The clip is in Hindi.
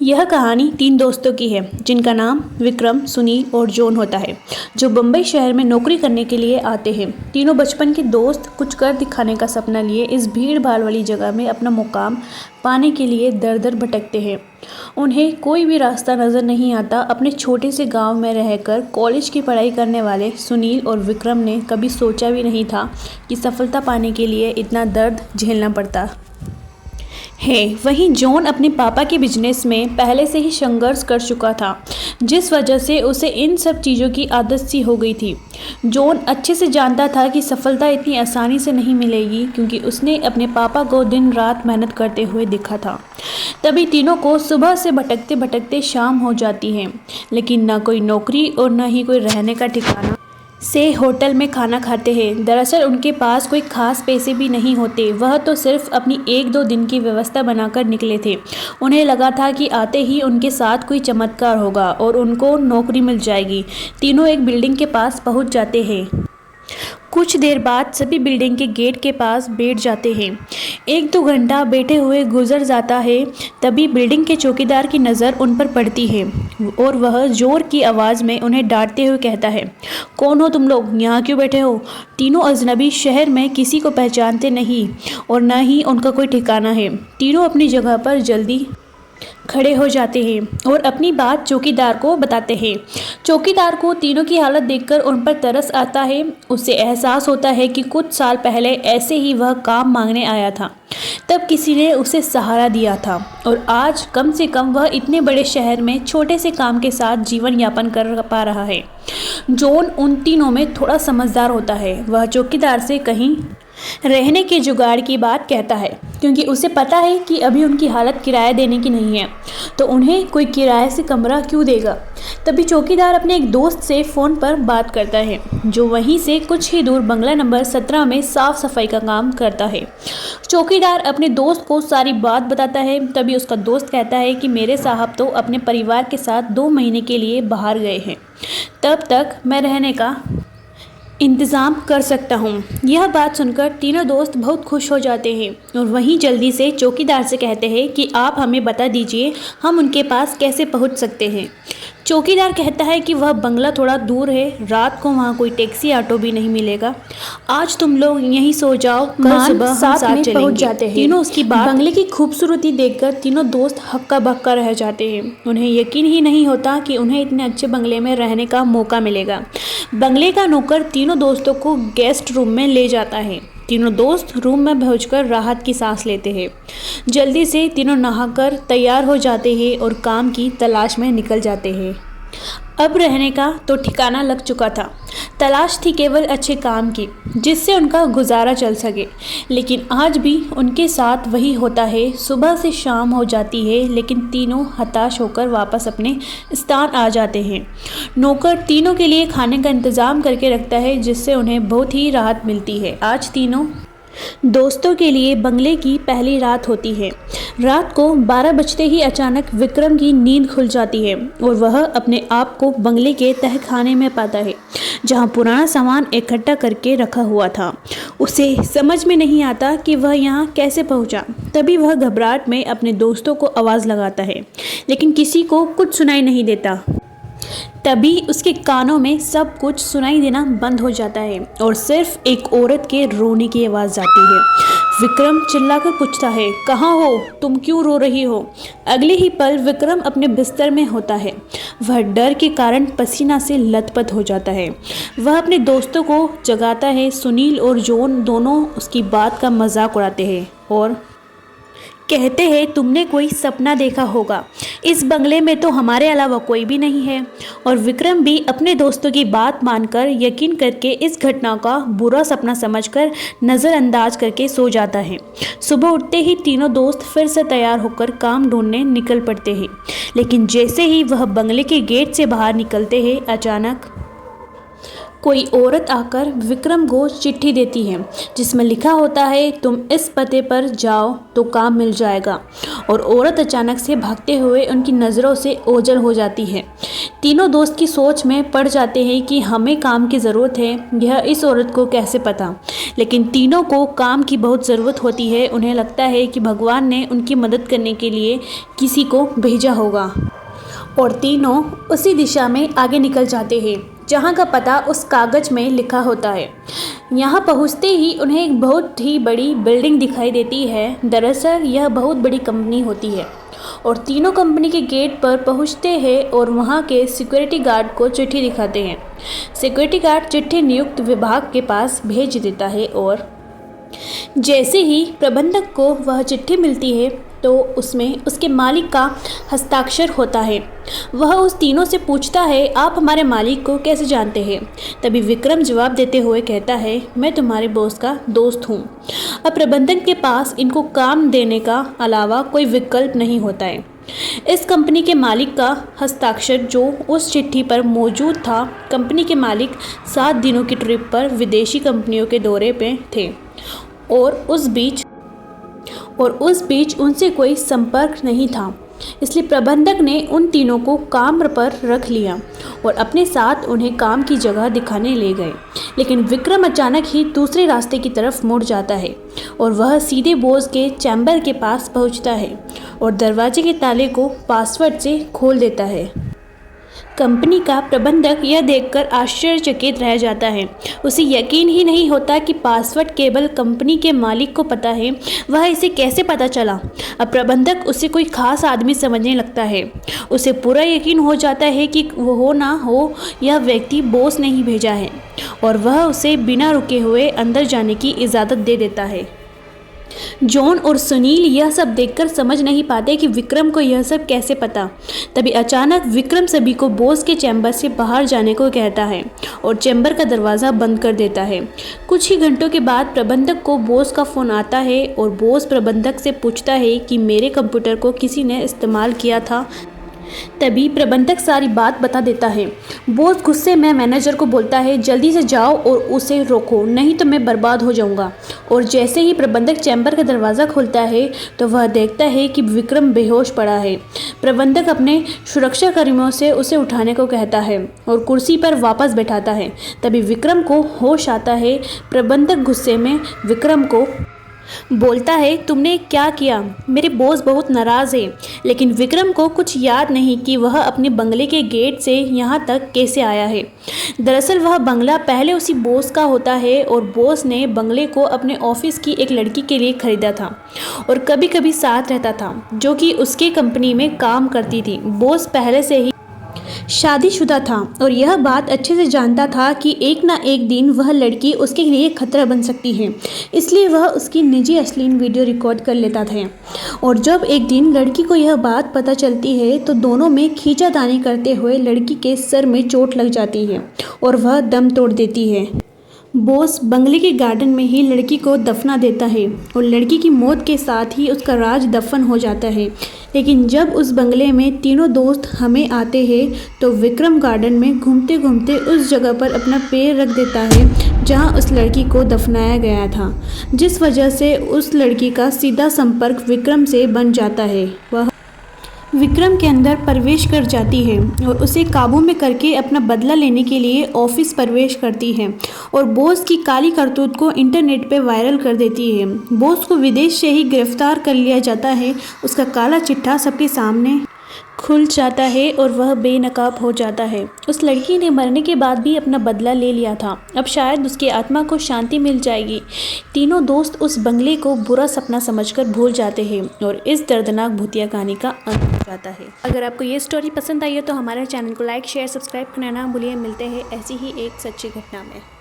यह कहानी 3 दोस्तों की है जिनका नाम विक्रम, सुनील और जॉन होता है, जो बम्बई शहर में नौकरी करने के लिए आते हैं। तीनों बचपन के दोस्त कुछ कर दिखाने का सपना लिए इस भीड़ भाड़ वाली जगह में अपना मुकाम पाने के लिए दर दर भटकते हैं। उन्हें कोई भी रास्ता नज़र नहीं आता। अपने छोटे से गांव में रहकर कॉलेज की पढ़ाई करने वाले सुनील और विक्रम ने कभी सोचा भी नहीं था कि सफलता पाने के लिए इतना दर्द झेलना पड़ता है। वहीं जॉन अपने पापा के बिजनेस में पहले से ही संघर्ष कर चुका था, जिस वजह से उसे इन सब चीज़ों की आदत सी हो गई थी। जॉन अच्छे से जानता था कि सफलता इतनी आसानी से नहीं मिलेगी, क्योंकि उसने अपने पापा को दिन रात मेहनत करते हुए देखा था। तभी तीनों को सुबह से भटकते भटकते शाम हो जाती है, लेकिन न कोई नौकरी और न ही कोई रहने का ठिकाना से होटल में खाना खाते हैं। दरअसल उनके पास कोई खास पैसे भी नहीं होते। वह तो सिर्फ अपनी 1-2 दिन की व्यवस्था बनाकर निकले थे। उन्हें लगा था कि आते ही उनके साथ कोई चमत्कार होगा और उनको नौकरी मिल जाएगी। तीनों एक बिल्डिंग के पास पहुंच जाते हैं। कुछ देर बाद सभी बिल्डिंग के गेट के पास बैठ जाते हैं। 1-2 घंटा बैठे हुए गुजर जाता है। तभी बिल्डिंग के चौकीदार की नज़र उन पर पड़ती है और वह जोर की आवाज़ में उन्हें डांटते हुए कहता है, कौन हो तुम लोग, यहाँ क्यों बैठे हो? तीनों अजनबी शहर में किसी को पहचानते नहीं और न ही उनका कोई ठिकाना है। तीनों अपनी जगह पर जल्दी खड़े हो जाते हैं और अपनी बात चौकीदार को बताते हैं। चौकीदार को तीनों की हालत देखकर उन पर तरस आता है। उसे एहसास होता है कि कुछ साल पहले ऐसे ही वह काम मांगने आया था। तब किसी ने उसे सहारा दिया था और आज कम से कम वह इतने बड़े शहर में छोटे से काम के साथ जीवन यापन कर पा रहा है। जॉन उन तीनों में थोड़ा समझदार होता है। वह चौकीदार से कहीं रहने के जुगाड़ की बात कहता है, क्योंकि उसे पता है कि अभी उनकी हालत किराया देने की नहीं है, तो उन्हें कोई किराए से कमरा क्यों देगा। तभी चौकीदार अपने एक दोस्त से फ़ोन पर बात करता है, जो वहीं से कुछ ही दूर बंगला नंबर 17 में साफ़ सफाई का काम करता है। चौकीदार अपने दोस्त को सारी बात बताता है। तभी उसका दोस्त कहता है कि मेरे साहब तो अपने परिवार के साथ 2 महीने के लिए बाहर गए हैं, तब तक मैं रहने का इंतज़ाम कर सकता हूँ। यह बात सुनकर तीनों दोस्त बहुत खुश हो जाते हैं और वहीं जल्दी से चौकीदार से कहते हैं कि आप हमें बता दीजिए हम उनके पास कैसे पहुँच सकते हैं। चौकीदार कहता है कि वह बंगला थोड़ा दूर है, रात को वहाँ कोई टैक्सी ऑटो भी नहीं मिलेगा। आज तुम लोग यहीं सो जाओ, कल सुबह हम साथ में पहुँच जाते हैं। तीनों उसकी बात बंगले की खूबसूरती देखकर तीनों दोस्त हक्का बक्का रह जाते हैं। उन्हें यकीन ही नहीं होता कि उन्हें इतने अच्छे बंगले में रहने का मौका मिलेगा। बंगले का नौकर तीनों दोस्तों को गेस्ट रूम में ले जाता है। तीनों दोस्त रूम में पहुंचकर राहत की सांस लेते हैं। जल्दी से तीनों नहाकर तैयार हो जाते हैं और काम की तलाश में निकल जाते हैं। अब रहने का तो ठिकाना लग चुका था। तलाश थी केवल अच्छे काम की, जिससे उनका गुजारा चल सके। लेकिन आज भी उनके साथ वही होता है। सुबह से शाम हो जाती है, लेकिन तीनों हताश होकर वापस अपने स्थान आ जाते हैं। नौकर तीनों के लिए खाने का इंतज़ाम करके रखता है, जिससे उन्हें बहुत ही राहत मिलती है। आज तीनों दोस्तों के लिए बंगले की पहली रात होती है। रात को 12 बजते ही अचानक विक्रम की नींद खुल जाती है और वह अपने आप को बंगले के तहखाने में पाता है, जहां पुराना सामान इकट्ठा करके रखा हुआ था। उसे समझ में नहीं आता कि वह यहां कैसे पहुंचा। तभी वह घबराहट में अपने दोस्तों को आवाज़ लगाता है, लेकिन किसी को कुछ सुनाई नहीं देता। तभी उसके कानों में सब कुछ सुनाई देना बंद हो जाता है और सिर्फ एक औरत के रोने की आवाज़ आती है। विक्रम चिल्लाकर पूछता है, कहाँ हो तुम, क्यों रो रही हो? अगले ही पल विक्रम अपने बिस्तर में होता है। वह डर के कारण पसीना से लथपथ हो जाता है। वह अपने दोस्तों को जगाता है। सुनील और जॉन दोनों उसकी बात का मजाक उड़ाते हैं और कहते हैं, तुमने कोई सपना देखा होगा, इस बंगले में तो हमारे अलावा कोई भी नहीं है। और विक्रम भी अपने दोस्तों की बात मानकर यकीन करके इस घटना का बुरा सपना समझकर नज़रअंदाज करके सो जाता है। सुबह उठते ही तीनों दोस्त फिर से तैयार होकर काम ढूंढने निकल पड़ते हैं। लेकिन जैसे ही वह बंगले के गेट से बाहर निकलते हैं, अचानक कोई औरत आकर विक्रम को चिट्ठी देती है जिसमें लिखा होता है तुम इस पते पर जाओ तो काम मिल जाएगा। और औरत अचानक से भागते हुए उनकी नज़रों से ओझल हो जाती है। तीनों दोस्त की सोच में पड़ जाते हैं कि हमें काम की ज़रूरत है, यह इस औरत को कैसे पता। लेकिन तीनों को काम की बहुत ज़रूरत होती है। उन्हें लगता है कि भगवान ने उनकी मदद करने के लिए किसी को भेजा होगा और तीनों उसी दिशा में आगे निकल जाते हैं जहाँ का पता उस कागज़ में लिखा होता है। यहाँ पहुँचते ही उन्हें एक बहुत ही बड़ी बिल्डिंग दिखाई देती है। दरअसल यह बहुत बड़ी कंपनी होती है और तीनों कंपनी के गेट पर पहुँचते हैं और वहाँ के सिक्योरिटी गार्ड को चिट्ठी दिखाते हैं। सिक्योरिटी गार्ड चिट्ठी नियुक्त विभाग के पास भेज देता है और जैसे ही प्रबंधक को वह चिट्ठी मिलती है तो उसमें उसके मालिक का हस्ताक्षर होता है। वह उस तीनों से पूछता है आप हमारे मालिक को कैसे जानते हैं। तभी विक्रम जवाब देते हुए कहता है मैं तुम्हारे बॉस का दोस्त हूँ। अब प्रबंधक के पास इनको काम देने का अलावा कोई विकल्प नहीं होता है। इस कंपनी के मालिक का हस्ताक्षर जो उस चिट्ठी पर मौजूद था। कंपनी के मालिक 7 दिनों की ट्रिप पर विदेशी कंपनियों के दौरे पे थे और उस बीच उनसे कोई संपर्क नहीं था। इसलिए प्रबंधक ने उन तीनों को काम पर रख लिया और अपने साथ उन्हें काम की जगह दिखाने ले गए। लेकिन विक्रम अचानक ही दूसरे रास्ते की तरफ मुड़ जाता है और वह सीधे बॉस के चैम्बर के पास पहुंचता है और दरवाजे के ताले को पासवर्ड से खोल देता है। कंपनी का प्रबंधक यह देखकर आश्चर्यचकित रह जाता है। उसे यकीन ही नहीं होता कि पासवर्ड केवल कंपनी के मालिक को पता है। वह इसे कैसे पता चला। अब प्रबंधक उसे कोई खास आदमी समझने लगता है। उसे पूरा यकीन हो जाता है कि वो हो ना हो यह व्यक्ति बॉस ने ही भेजा है और वह उसे बिना रुके हुए अंदर जाने की इजाज़त दे देता है। जॉन और सुनील यह सब देखकर समझ नहीं पाते कि विक्रम को यह सब कैसे पता। तभी अचानक विक्रम सभी को बॉस के चैम्बर से बाहर जाने को कहता है और चैम्बर का दरवाज़ा बंद कर देता है। कुछ ही घंटों के बाद प्रबंधक को बॉस का फ़ोन आता है और बॉस प्रबंधक से पूछता है कि मेरे कंप्यूटर को किसी ने इस्तेमाल किया था। तभी प्रबंधक सारी बात बता देता है। बॉस गुस्से में मैनेजर को बोलता है जल्दी से जाओ और उसे रोको नहीं तो मैं बर्बाद हो जाऊंगा। और जैसे ही प्रबंधक चैम्बर का दरवाज़ा खोलता है तो वह देखता है कि विक्रम बेहोश पड़ा है। प्रबंधक अपने सुरक्षाकर्मियों से उसे उठाने को कहता है और कुर्सी पर वापस बैठाता है। तभी विक्रम को होश आता है। प्रबंधक गुस्से में विक्रम को बोलता है तुमने क्या किया, मेरे बॉस बहुत नाराज़ है। लेकिन विक्रम को कुछ याद नहीं कि वह अपने बंगले के गेट से यहाँ तक कैसे आया है। दरअसल वह बंगला पहले उसी बॉस का होता है और बॉस ने बंगले को अपने ऑफिस की एक लड़की के लिए खरीदा था और कभी कभी साथ रहता था जो कि उसके कंपनी में काम करती थी। बॉस पहले से ही शादीशुदा था और यह बात अच्छे से जानता था कि एक ना एक दिन वह लड़की उसके लिए खतरा बन सकती है। इसलिए वह उसकी निजी अश्लील वीडियो रिकॉर्ड कर लेता था। और जब एक दिन लड़की को यह बात पता चलती है तो दोनों में खींचातानी करते हुए लड़की के सर में चोट लग जाती है और वह दम तोड़ देती है। बॉस बंगले के गार्डन में ही लड़की को दफना देता है और लड़की की मौत के साथ ही उसका राज दफन हो जाता है। लेकिन जब उस बंगले में तीनों दोस्त हमें आते हैं तो विक्रम गार्डन में घूमते घूमते उस जगह पर अपना पैर रख देता है जहां उस लड़की को दफनाया गया था, जिस वजह से उस लड़की का सीधा संपर्क विक्रम से बन जाता है। वह विक्रम के अंदर प्रवेश कर जाती है और उसे काबू में करके अपना बदला लेने के लिए ऑफिस प्रवेश करती है और बॉस की काली करतूत को इंटरनेट पे वायरल कर देती है। बॉस को विदेश से ही गिरफ्तार कर लिया जाता है। उसका काला चिट्ठा सबके सामने खुल जाता है और वह बेनकाब हो जाता है। उस लड़की ने मरने के बाद भी अपना बदला ले लिया था। अब शायद उसकी आत्मा को शांति मिल जाएगी। तीनों दोस्त उस बंगले को बुरा सपना समझकर भूल जाते हैं और इस दर्दनाक भूतिया कहानी का अंत हो जाता है। अगर आपको ये स्टोरी पसंद आई है तो हमारे चैनल को लाइक शेयर सब्सक्राइब करना ना भूलिए। मिलते हैं ऐसी ही एक सच्ची घटना में।